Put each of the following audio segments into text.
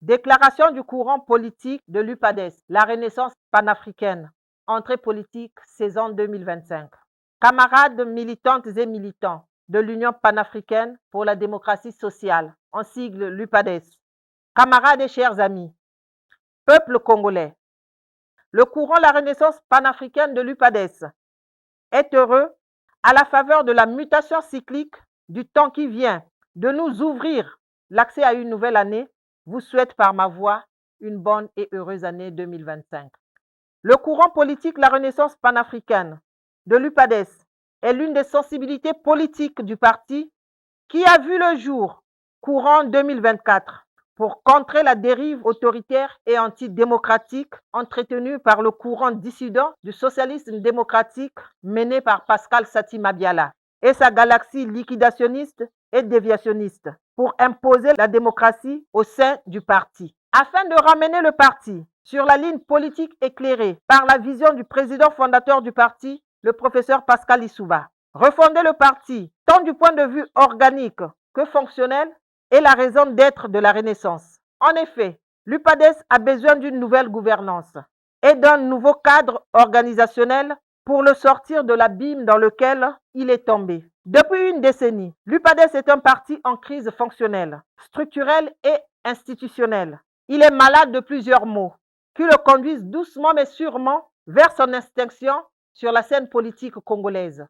Déclaration du courant politique de l'UPADES, la Renaissance panafricaine, entrée politique saison 2025. Camarades militantes et militants de l'Union panafricaine pour la démocratie sociale, en sigle l'UPADES. Camarades et chers amis, peuple congolais, le courant La Renaissance panafricaine de l'UPADES est heureux à la faveur de la mutation cyclique du temps qui vient de nous ouvrir l'accès à une nouvelle année, vous souhaite par ma voix une bonne et heureuse année 2025. Le courant politique La Renaissance panafricaine de l'UPADES est l'une des sensibilités politiques du parti qui a vu le jour courant 2024 pour contrer la dérive autoritaire et antidémocratique entretenue par le courant dissident du socialisme démocratique mené par Pascal Sati Mabiala et sa galaxie liquidationniste et déviationniste pour imposer la démocratie au sein du parti. Afin de ramener le parti sur la ligne politique éclairée par la vision du président fondateur du parti, le professeur Pascal Lissouba. Refonder le parti, tant du point de vue organique que fonctionnel, est la raison d'être de la Renaissance. En effet, l'UPADES a besoin d'une nouvelle gouvernance et d'un nouveau cadre organisationnel pour le sortir de l'abîme dans lequel il est tombé. Depuis une décennie, l'UPADES est un parti en crise fonctionnelle, structurelle et institutionnelle. Il est malade de plusieurs maux qui le conduisent doucement mais sûrement vers son extinction sur la scène politique congolaise.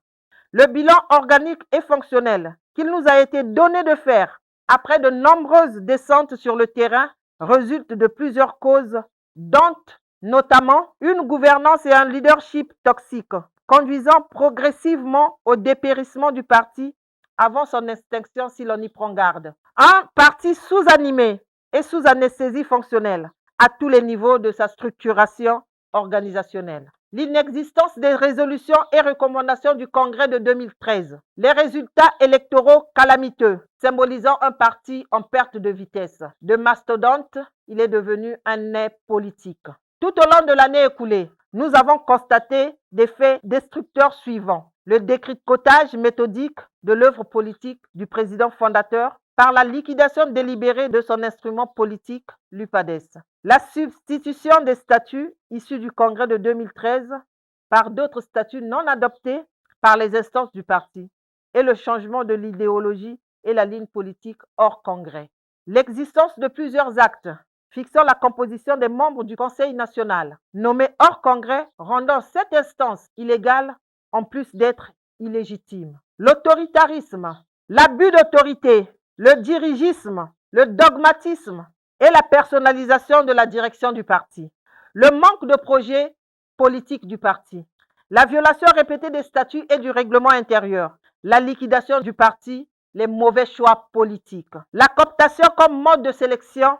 Le bilan organique et fonctionnel qu'il nous a été donné de faire après de nombreuses descentes sur le terrain résulte de plusieurs causes, dont notamment une gouvernance et un leadership toxique, conduisant progressivement au dépérissement du parti avant son extinction si l'on y prend garde. Un parti sous-animé et sous anesthésie fonctionnelle à tous les niveaux de sa structuration organisationnelle. L'inexistence des résolutions et recommandations du Congrès de 2013, les résultats électoraux calamiteux, symbolisant un parti en perte de vitesse. De mastodonte, il est devenu un nez politique. Tout au long de l'année écoulée, nous avons constaté des faits destructeurs suivants. Le détricotage méthodique de l'œuvre politique du président fondateur par la liquidation délibérée de son instrument politique, l'UPADES. La substitution des statuts issus du Congrès de 2013 par d'autres statuts non adoptés par les instances du parti et le changement de l'idéologie et la ligne politique hors Congrès. L'existence de plusieurs actes fixant la composition des membres du Conseil national, nommés hors Congrès, rendant cette instance illégale en plus d'être illégitime. L'autoritarisme, l'abus d'autorité, le dirigisme, le dogmatisme et la personnalisation de la direction du parti, le manque de projet politique du parti, la violation répétée des statuts et du règlement intérieur, la liquidation du parti, les mauvais choix politiques, la cooptation comme mode de sélection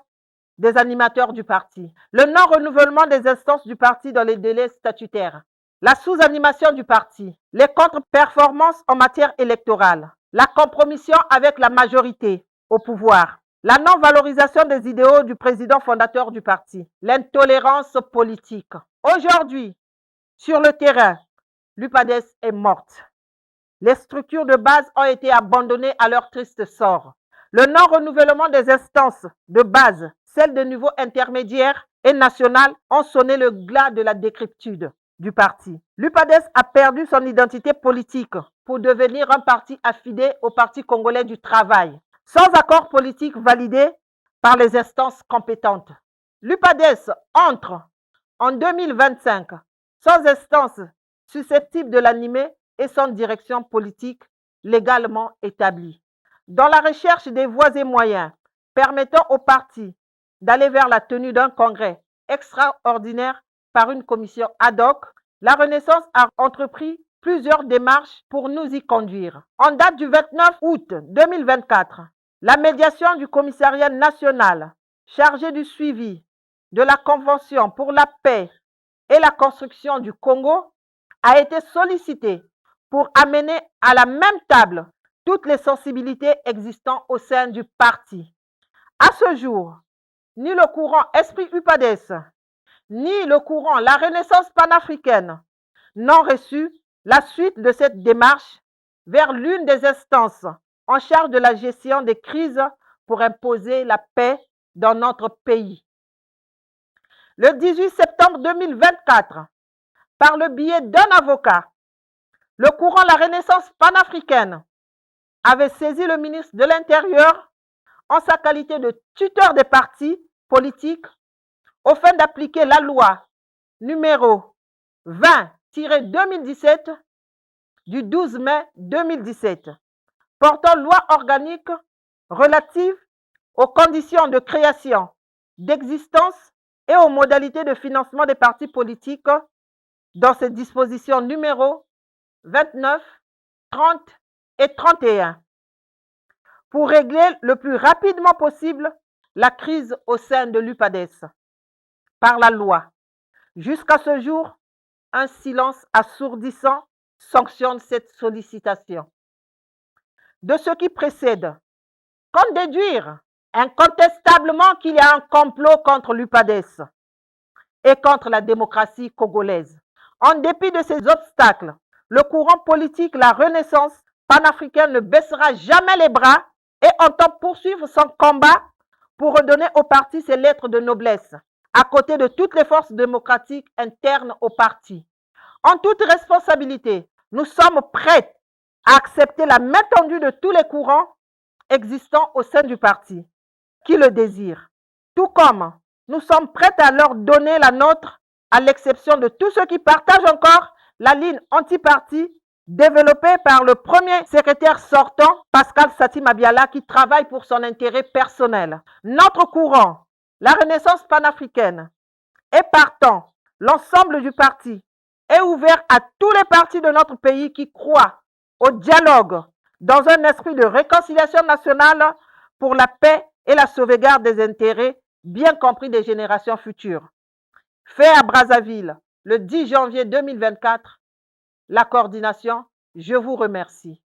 des animateurs du parti, le non-renouvellement des instances du parti dans les délais statutaires, la sous-animation du parti, les contre-performances en matière électorale, la compromission avec la majorité au pouvoir, la non-valorisation des idéaux du président fondateur du parti, l'intolérance politique. Aujourd'hui, sur le terrain, l'UPADES est morte. Les structures de base ont été abandonnées à leur triste sort. Le non-renouvellement des instances de base, celles de niveau intermédiaire et national, ont sonné le glas de la décrépitude du parti. L'UPADES a perdu son identité politique pour devenir un parti affidé au Parti congolais du travail, sans accord politique validé par les instances compétentes. L'UPADES entre en 2025 sans instance susceptible de l'animer et sans direction politique légalement établie. Dans la recherche des voies et moyens permettant au parti d'aller vers la tenue d'un congrès extraordinaire par une commission ad hoc, la Renaissance a entrepris plusieurs démarches pour nous y conduire. En date du 29 août 2024, la médiation du commissariat national chargé du suivi de la Convention pour la paix et la construction du Congo a été sollicitée pour amener à la même table toutes les sensibilités existant au sein du parti. À ce jour, ni le courant Esprit UPADES, ni le courant La Renaissance panafricaine n'ont reçu la suite de cette démarche vers l'une des instances en charge de la gestion des crises pour imposer la paix dans notre pays. Le 18 septembre 2024, par le biais d'un avocat, le courant La Renaissance panafricaine avait saisi le ministre de l'Intérieur en sa qualité de tuteur des partis politiques au fin d'appliquer la loi numéro 20-2017 du 12 mai 2017 portant loi organique relative aux conditions de création, d'existence et aux modalités de financement des partis politiques dans ses dispositions numéro 29, 30 et 31 pour régler le plus rapidement possible la crise au sein de l'UPADES par la loi. Jusqu'à ce jour, un silence assourdissant sanctionne cette sollicitation. De ce qui précède, qu'en déduire incontestablement qu'il y a un complot contre l'UPADES et contre la démocratie congolaise. En dépit de ces obstacles, le courant politique La Renaissance panafricaine ne baissera jamais les bras et entend poursuivre son combat pour redonner au parti ses lettres de noblesse, à côté de toutes les forces démocratiques internes au parti. En toute responsabilité, nous sommes prêts à accepter la main tendue de tous les courants existants au sein du parti qui le désirent, tout comme nous sommes prêts à leur donner la nôtre, à l'exception de tous ceux qui partagent encore la ligne anti-parti développée par le premier secrétaire sortant, Pascal Sati Mabiala, qui travaille pour son intérêt personnel. Notre courant, la Renaissance panafricaine, et partant, l'ensemble du parti est ouvert à tous les partis de notre pays qui croient au dialogue dans un esprit de réconciliation nationale pour la paix et la sauvegarde des intérêts bien compris des générations futures. Fait à Brazzaville le 10 janvier 2024, la coordination, je vous remercie.